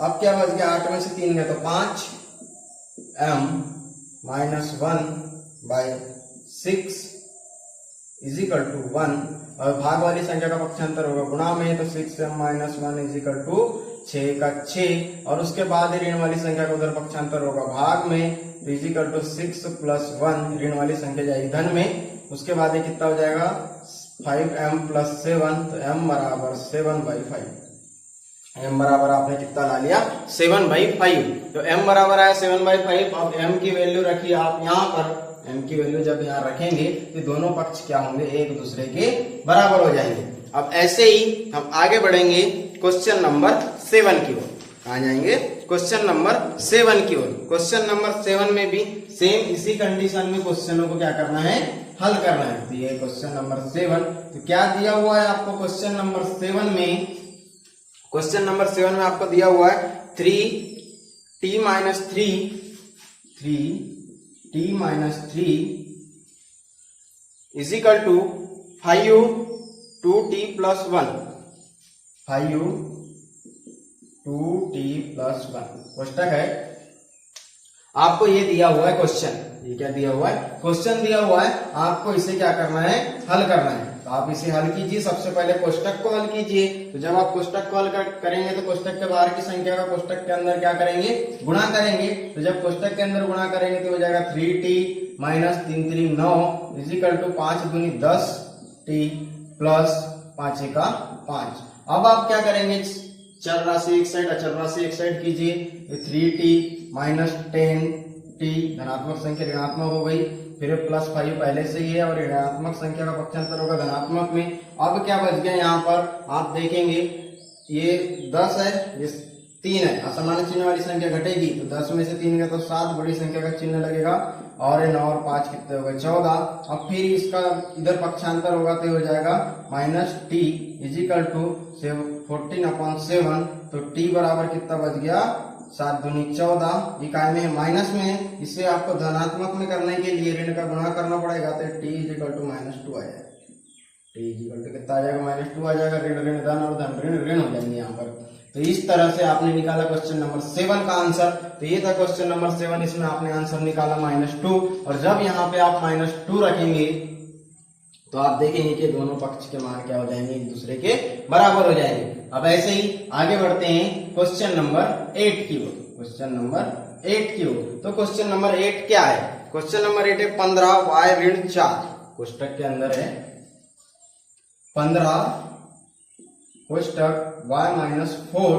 अब क्या बच गया, 8 में से 3 गए तो 5m माइनस 1/6 इजिकल टू 1, और भाग वाली संख्या का पक्षांतर होगा गुणा में, तो 6m माइनस 1 इजिकल टू 6 का 6, और उसके बाद ऋण वाली संख्या का उधर पक्षांतर होगा भाग में, तो इजिकल टू 6 प्लस 1, ऋण वाली संख्या जाएगी धन में। उसके बाद ये कितना हो जाएगा, 5m प्लस 7, तो m बराबर 7/5। m बराबर आपने कितना ला लिया, 7/5। तो m बराबर आया 7/5। अब m की वैल्यू रखिए आप यहाँ पर, m की वैल्यू जब यहाँ रखेंगे तो दोनों पक्ष क्या होंगे, एक दूसरे के बराबर हो जाएंगे। अब ऐसे ही हम आगे बढ़ेंगे क्वेश्चन नंबर 7 की ओर। कहाँ जाएंगे, क्वेश्चन नंबर 7 की ओर। क्वेश्चन नंबर 7 में भी सेम इसी कंडीशन में क्वेश्चनों को क्या करना है, हल करना है। तो ये क्वेश्चन नंबर 7, तो क्या दिया हुआ है आपको क्वेश्चन नंबर 7 में, क्वेश्चन नंबर 7 में आपको दिया हुआ है 3t minus 3 is equal to 5u 2t plus 1, 5u 2t plus 1 कोष्टक है। आपको ये दिया हुआ है क्वेश्चन, ये क्या दिया हुआ है, क्वेश्चन दिया हुआ है, आपको इसे क्या करना है, हल करना है। तो आप इसे हल कीजिए, सबसे पहले कोष्टक को हल कीजिए। तो जब आप कोष्टक को हल करेंगे तो कोष्टक के बाहर की संख्या का कोष्टक के अंदर क्या करेंगे, गुणा करेंगे। तो जब कोष्टक के अंदर गुणा करेंगे तो हो जाएगा 3t माइनस 3 3 9 इजिकल टू 5 दूनी 10t प्लस 5 का 5। अब आप क्या करेंगे, चर राशि एक साइड अचर राशि एक साइड कीजिए। 3t माइनस 10t धनात्मक संख्या ऋणात्मक हो गई, फिर प्लस 5 पहले से ही है और ऋणात्मक संख्या का पक्षांतर होगा धनात्मक में। अब क्या बच गया यहाँ पर, आप देखेंगे ये 10 है, ये 3 है, असमान चिन्ह वाली संख्या घटेगी तो 10 में से 3 गया तो 7, बड़ी संख्या का चिन्ह लगेगा, और 9 और 5 कितने हो गए 14। अब फिर इसका इधर पक्षांतर होगा तो हो जाएगा -t इजिकल टू 14/7। तो t बराबर कितना बच गया, 7 दूनी 14, इकाई में माइनस में है, इसे आपको धनात्मक में करने के लिए ऋण का गुणा करना पड़ेगा, तो t इजिकल टू -2 आ जाएगा। t इजिकल टू कितना आ जाएगा, -2 आ जाएगा। ऋण ऋण धन और धन ऋण ऋण हो जाएंगे यहाँ पर। तो इस तरह से आपने निकाला क्वेश्चन नंबर 7 का आंसर। तो ये था क्वेश्चन नंबर 7, इसमें आपने आंसर निकाला -2, और जब यहाँ पे आप -2 रखेंगे तो आप देखेंगे कि दोनों पक्ष के मान क्या हो जाएंगे, एक दूसरे के बराबर हो जाएंगे। अब ऐसे ही आगे बढ़ते हैं क्वेश्चन नंबर 8 की ओर। क्वेश्चन नंबर 8 की ओर, तो क्वेश्चन नंबर 8 क्या है, क्वेश्चन नंबर 8 है 15y ऋण 4, कोष्टक के अंदर है 15 कोष्टक y माइनस 4,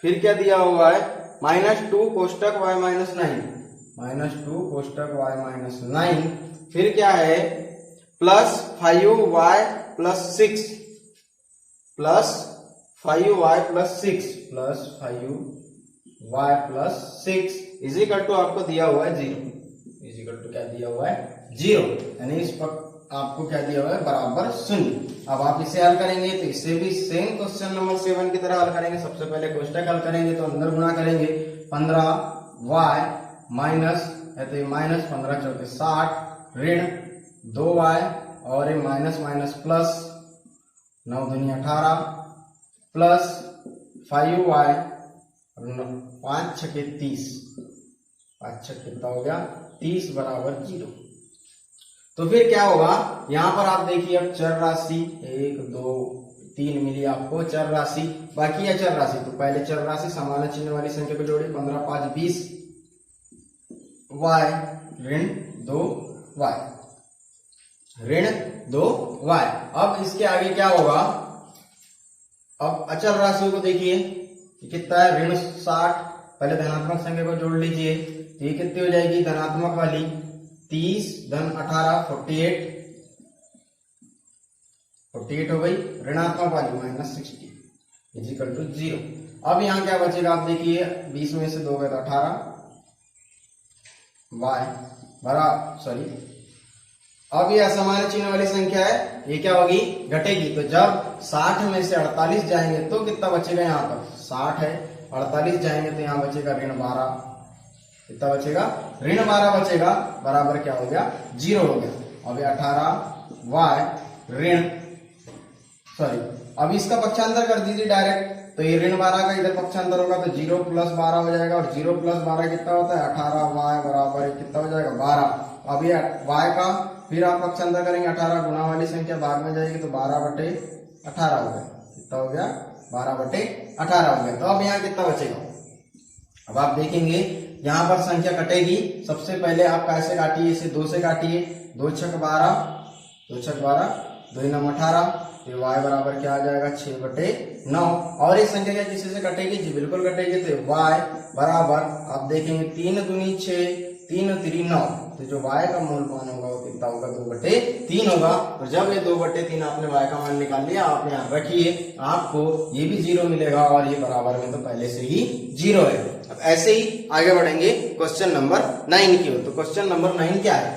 फिर क्या दिया हुआ है -2 कोष्टक y माइनस 9, -2 कोष्टक y माइनस 9, फिर क्या है plus 5y plus 6, plus 5y plus 6, plus 5y y plus 6 is equal to आपको दिया हुआ है 0, इज इक्वल टू क्या दिया हुआ है 0, यानी इस पर आपको क्या दिया हुआ है बराबर 0। अब आप इसे हल करेंगे तो इसे भी सेम क्वेश्चन नंबर 7 की तरह हल करेंगे। सबसे पहले कोष्टक हल करेंगे तो अंदर गुणा करेंगे 15y माइनस है तो माइनस 15 चौके 60 ऋण 2y और ये माइनस माइनस प्लस 9 दूनी 18 प्लस 5y 5 छके 30, 5 छके कितना हो गया 30 बराबर 0। तो फिर क्या होगा यहाँ पर आप देखिए अब चर राशि 1 2 3 मिली आपको चर राशि, बाकी है चर राशि। तो पहले चर राशि समान चिन्ह वाली संख्या को जोड़िए 15 5 20 y ऋण 2y ऋण 2y। अब इसके आगे क्या होगा, अब अचर राशियों को देखिए कितना है ऋण 60, पहले धनात्मक संख्या को जोड़ लीजिए तो ये कितनी हो जाएगी धनात्मक वाली 30 धन 18 48 हो गई, ऋणात्मक वाली माइनस 60 इज इक्वल टू 0। अब यहाँ क्या बचेगा आप देखिए 20 में से 2 गए तो 18 y बरा सॉरी अब ये असमान चिन्ह वाली संख्या है, ये क्या होगी घटेगी। तो जब 60 में से 48 जाएंगे तो कितना बचेगा, यहाँ पर 60 है 48 जाएंगे तो यहाँ बचेगा ऋण 12, कितना बचेगा ऋण 12 बचेगा, बराबर क्या हो गया 0 हो गया। अब 18y ऋण सॉरी अब इसका पक्षांतर कर दीजिए डायरेक्ट, तो ये ऋण 12 का इधर पक्षांतर होगा तो 0 प्लस 12 हो जाएगा, और 0 प्लस 12 कितना होता है 18y बराबर कितना हो जाएगा 12। अब ये y का फिर आप पक्षांतर करेंगे 18 गुना वाली संख्या भाग में जाएगी तो 12/18 हो गया, कितना हो गया 12/18 हो गया। तो अब यहाँ कितना बचेगा, अब आप देखेंगे यहाँ पर संख्या कटेगी। सबसे पहले आप कैसे काटिए, इसे 2 से काटिए, 2 छक 12 2 छक 12 2 9 18, तो y बराबर क्या आ जाएगा 6/9। और इस संख्या क्या किसी से कटेगी जी बिल्कुल कटेगी, तो y बराबर आप देखेंगे 3 दूनी 6 3 3 9, तो जो y का मूल मान होगा वो कितना होगा 2/3 होगा। तो जब ये 2/3 आपने y का मान निकाल लिया, आप यहाँ रखिए, आपको ये भी 0 मिलेगा और ये बराबर में तो पहले से ही 0 है। अब ऐसे ही आगे बढ़ेंगे क्वेश्चन नंबर 9 की ओर। तो क्वेश्चन नंबर 9 क्या है,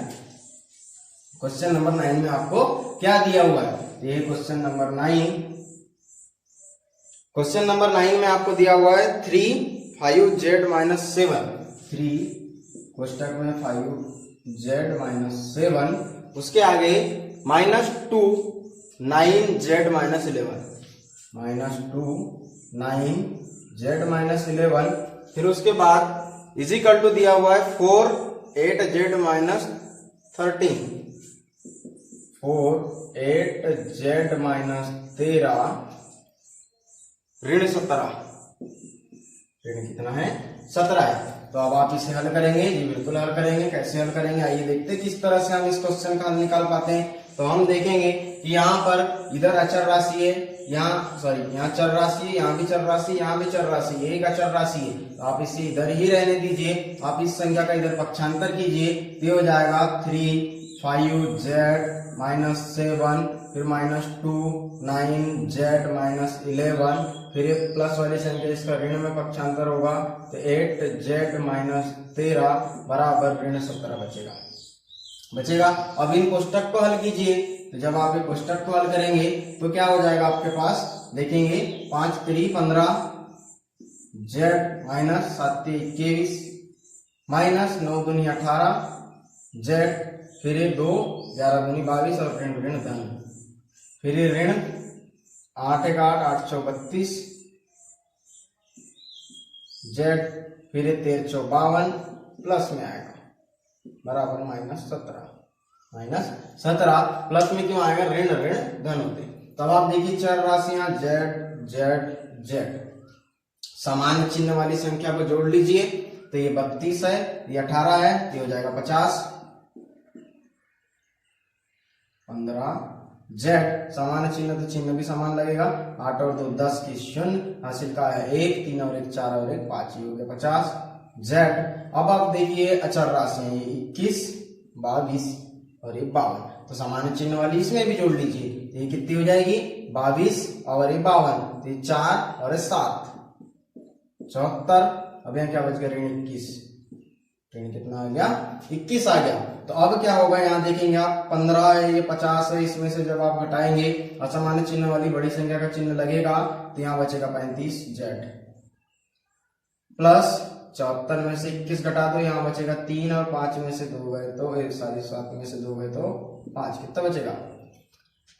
क्वेश्चन नंबर 9 में आपको क्या दिया हुआ है, ये क्वेश्चन नंबर 9। क्वेश्चन नंबर 9 में आपको दिया हुआ है 3 5z माइनस 7, 3 कोष्टक में 5z माइनस 7, उसके आगे -2 9z माइनस 11, -2 9z माइनस 11, फिर उसके बाद इज इक्वल टू दिया हुआ है 4 8z माइनस 13, 4 8z माइनस 13 ऋण 17, ऋण कितना है 17 है। तो अब आप इसे हल करेंगे जी बिल्कुल हल करेंगे। कैसे हल करेंगे आइए देखते हैं किस तरह से हम इस क्वेश्चन का हल निकाल पाते हैं। तो हम देखेंगे कि यहाँ पर इधर अचर राशि है, यहाँ सॉरी यहाँ चर राशि है, यहाँ भी चर राशि, यहाँ भी चर राशि है, एक अचर राशि है, तो आप इसे इधर ही रहने दीजिए। आप इस संख्या का इधर पक्षांतर कीजिए तो हो जाएगा 3 5z माइनस 7, फिर -2 9z माइनस 11, फिर प्लस वाली संख्या इसका ऋण में पक्षांतर होगा तो 8z माइनस 13 बराबर ऋण 17 बचेगा। अब इन कोष्टक को हल कीजिए, तो जब आप ये कोष्टक को हल करेंगे तो क्या हो जाएगा आपके पास, देखेंगे 5 3 15 z माइनस 7 21 माइनस 9 दूनी 18 z, फिर 2 11 दूनी 22 और ऋण ऋण धन, फिर ऋण 8 1 8 8 4 32 z, फिर 13 4 52 प्लस में आएगा बराबर -17 प्लस में क्यों आएगा ऋण ऋण धन होते। तब आप देखिए चार राशियां z z z, समान चिन्ह वाली संख्या को जोड़ लीजिए तो ये 32 है, ये 18 है, ये हो जाएगा 50 15 z, समान चिन्ह तो चिन्ह भी समान लगेगा, 8 और 2 10 की 0, हासिल का है 1 3 और 1 4 और 1 5, ये हो गया 50 z। अब आप देखिए अचर राशियां ये 21 22 और ये 52, तो समान चिन्ह वाली इसमें भी जोड़ लीजिए तो ये कितनी हो जाएगी 22 और ये 52, तो 4 और 7 74 अब यहाँ क्या बच गया, ऋण 21, ऋण कितना आ गया, 21 आ गया। तो अब क्या होगा, यहाँ देखेंगे आप 15 है, ये 50 है, इसमें से जब आप घटाएंगे असामान्य चिन्ह वाली बड़ी संख्या का चिन्ह लगेगा तो यहाँ बचेगा 35z प्लस 74 में से 21 घटा दो, यहाँ बचेगा 3 और 5 में से 2 गए तो 7 में से 2 गए तो 5, कितना बचेगा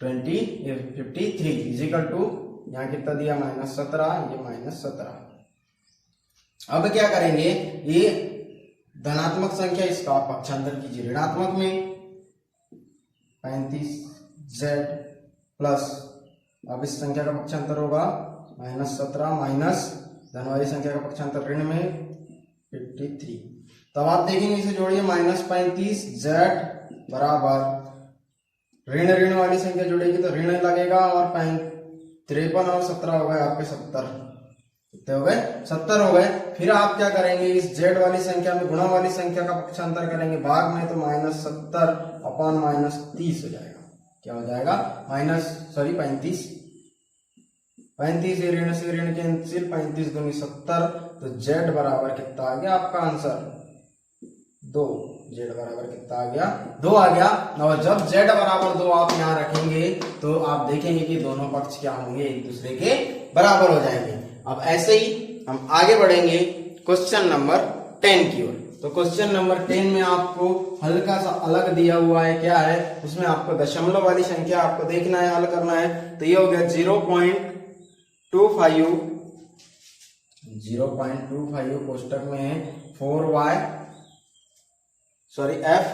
53 इजिकल टू यहाँ कितना दिया -17, ये -17। अब क्या करेंगे, ये धनात्मक संख्या इसका आप पक्षांतर कीजिए, ऋणात्मक में 35z प्लस, अब इस संख्या का पक्षांतर होगा -17 माइनस धन वाली संख्या का पक्षांतर ऋण में 53। तब आप देखेंगे इसे जोड़िए, -35z बराबर ऋण वाली संख्या जुड़ेगी तो ऋण लगेगा और 53 और 17 हो गए आपके 70, कितने हो गए 70 हो गए। फिर आप क्या करेंगे, इस z वाली संख्या में गुणा वाली संख्या का पक्षांतर करेंगे भाग में, तो -70 अपॉन -30 हो जाएगा, क्या हो जाएगा 35 ये ऋण से ऋण कैंसिल, 35 दूनी 70, तो z बराबर कितना आ गया आपका आंसर 2, z बराबर कितना आ गया 2 आ गया। और जब z बराबर 2 आप यहाँ रखेंगे तो आप देखेंगे कि दोनों पक्ष क्या होंगे, एक दूसरे के बराबर हो जाएंगे। अब ऐसे ही हम आगे बढ़ेंगे क्वेश्चन नंबर 10 की ओर। तो क्वेश्चन नंबर 10 में आपको हल्का सा अलग दिया हुआ है, क्या है उसमें आपको दशमलव वाली संख्या आपको देखना है, हल करना है। तो ये हो गया 0.25 कोष्टक में है f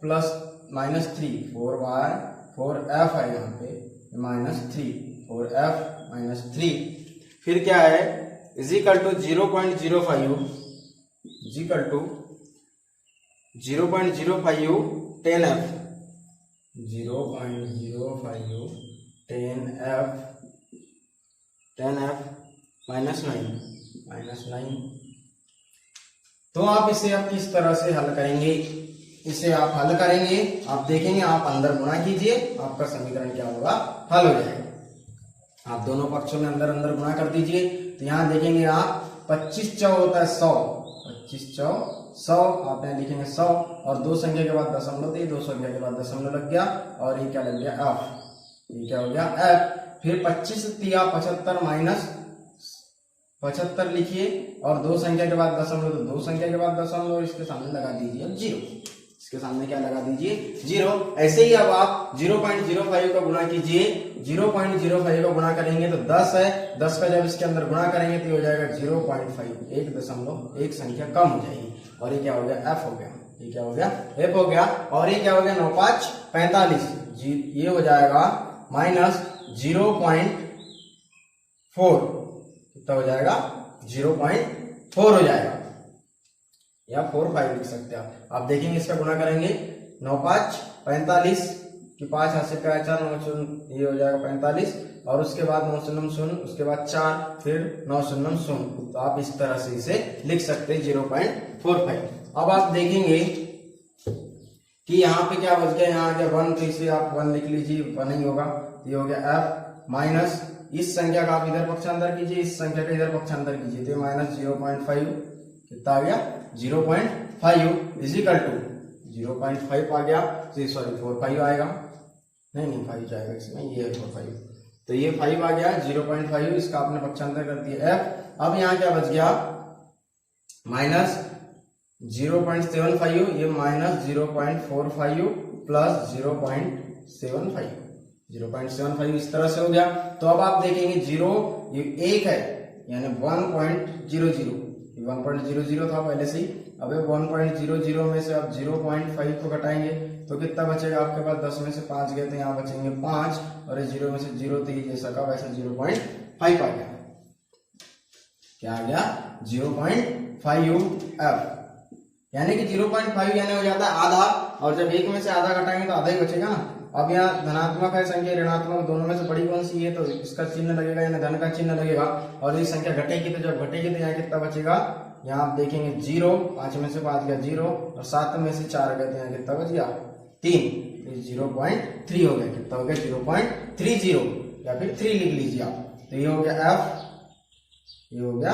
प्लस -3, 4f है यहाँ पे -3, 4f -3। फिर क्या है इजिकल टू 0.05 10f, 10f -9। तो आप इसे अब किस तरह से हल करेंगे, इसे आप हल करेंगे, आप देखेंगे, आप अंदर गुणा कीजिए, आपका समीकरण क्या होगा, हल हो जाएगा। आप दोनों पक्षों में अंदर अंदर गुणा कर दीजिए। तो यहाँ देखेंगे आप 25 चौ होता है 100, 25 चौ 100, आप यहाँ लिखेंगे 100 और 2 संख्या के बाद दशमलव दी, 2 संख्या के बाद दशमलव लग गया और ये क्या लग गया f, ये क्या हो गया f। फिर 25 तिया 75 माइनस 75 लिखिए और 2 संख्या के बाद दशमलव, तो 2 संख्या के बाद दशमलव, इसके सामने लगा दीजिए 0, इसके सामने क्या लगा दीजिए 0। ऐसे ही अब आप 0.05 का गुणा कीजिए, 0.05 का गुणा करेंगे तो 10 है, 10 का जब इसके अंदर गुणा करेंगे तो हो जाएगा 0.5, 1 संख्या कम हो जाएगी और ये क्या हो गया f हो गया, ये क्या हो गया f हो गया। और ये क्या हो गया 9 5 45, ये हो जाएगा -0.4, कितना हो जाएगा 0.4 हो जाएगा या 4-5 लिख सकते हैं आप देखेंगे इसका गुणा करेंगे 9 5 45 की 5 हाथ से 4 9 ये हो जाएगा 45 और उसके बाद 9 0 0 उसके बाद 4 फिर 9 0 0, तो आप इस तरह से इसे लिख सकते हैं 0.45। अब आप देखेंगे कि यहाँ पे क्या बच गया, यहाँ आ गया 1, तो इसे आप 1 लिख लीजिए, 1 नहीं होगा, ये हो गया f माइनस इस संख्या का आप इधर पक्षांतर कीजिए, इस संख्या का इधर पक्षांतर कीजिए, तो -0.5 कितना आ गया 0.5 इजिकल टू 0.5 आ गया, सॉरी 4-5 आएगा, नहीं 5 जाएगा इसमें, ये है 4-5, तो ये 5 आ गया 0.5, इसका आपने पक्षांतर कर दिया f। अब यहाँ क्या बच गया -0.75, ये -0.45 प्लस 0.75 इस तरह से हो गया। तो अब आप देखेंगे 0 ये 1 है यानी 1.00 था पहले से ही, अब 1.00 में से आप 0.5 को घटाएंगे तो कितना बचेगा आपके पास, 10 में से 5 गए तो यहाँ बचेंगे 5 और 0 में से 0 तो ये जैसा का वैसे 0.5 आ गया, क्या आ गया 0.5f, यानी कि 0.5 यानी हो जाता है आधा, और जब 1 में से आधा घटाएंगे तो आधा ही बचेगा ना। अब यहाँ धनात्मक है संख्या ऋणात्मक, दोनों में से बड़ी कौन सी है, तो इसका चिन्ह लगेगा यानी धन का चिन्ह लगेगा, और ये संख्या घटेगी तो जब घटेगी तो यहाँ कितना बचेगा, यहाँ आप देखेंगे 0, 5 में से 5 गया 0 और 7 में से 4 गए तो यहाँ कितना बच गया 3, 0.3 हो गया, कितना हो गया 0.30 या फिर 3 लिख लीजिए आप। तो ये हो गया f, ये हो गया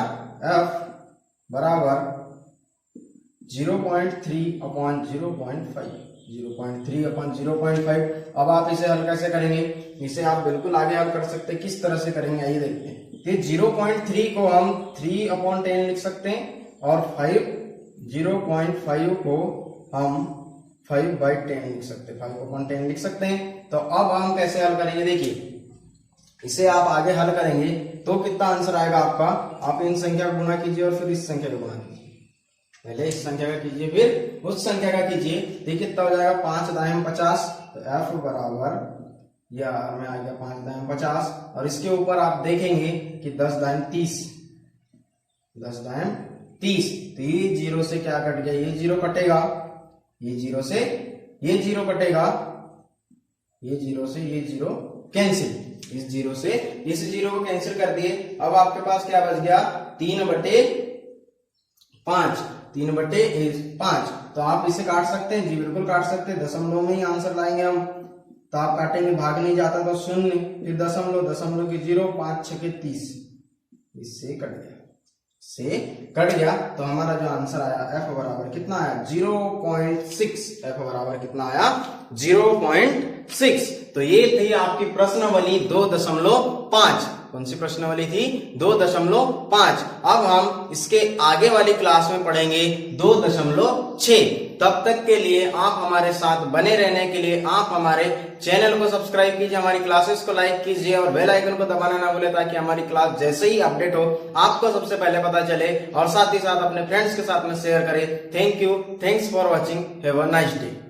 f बराबर 0.3 अपॉन 0.5, 0.3 अपॉन 0.5। अब आप इसे हल कैसे करेंगे? इसे आप बिल्कुल आगे हल कर सकते हैं। किस तरह से करेंगे आइए देखते हैं। ये 0.3 को हम 3/10 लिख सकते हैं और 0.5 को हम 5/10 लिख सकते हैं, 5/10 लिख सकते हैं। तो अब हम कैसे हल करेंगे? देखिए इसे आप आगे हल करेंगे तो कितना आंसर आएगा आपका? आप इन संख्या को गुणा कीजिए और फिर इस संख्या को गुणा कीजिए। पहले इस संख्या का कीजिए फिर उस संख्या का कीजिए। देखिए कितना हो जाएगा? 5 दाएं 50। तो F बराबर या में आ गया 5 दाएं 50 और इसके ऊपर आप देखेंगे कि 10 दाएं 30, 10 दाएं 30। तो ये 0 से क्या कट गया? ये 0 कटेगा, ये 0 से ये 0 कटेगा, ये 0 से ये 0 कैंसिल, इस 0 से इस 0 को कैंसिल कर दिए। अब आपके पास क्या बच गया? 3/5, 3/5। तो आप इसे काट सकते हैं जी, बिल्कुल काट सकते हैं। दशमलव में ही आंसर लाएंगे हम, तो आप काटेंगे, भाग नहीं जाता तो 0, फिर दशमलव, दशमलव की 0, 5 6 के 30, इससे कट गया, से कट गया। तो हमारा जो आंसर आया F बराबर कितना आया? 0.6। F बराबर कितना आया? 0.6। तो ये थी आपकी प्रश्नावली 2.5। कौन सी प्रश्नावली थी? 2.5। अब हम इसके आगे वाली क्लास में पढ़ेंगे 2.6। तब तक के लिए आप हमारे साथ बने रहने के लिए आप हमारे चैनल को सब्सक्राइब कीजिए, हमारी क्लासेस को लाइक कीजिए और बेल आइकन को दबाना ना भूले ताकि हमारी क्लास जैसे ही अपडेट हो आपको सबसे पहले पता चले, और साथ ही साथ अपने फ्रेंड्स के साथ में शेयर करें। Thank you, thanks for watching, have a nice day.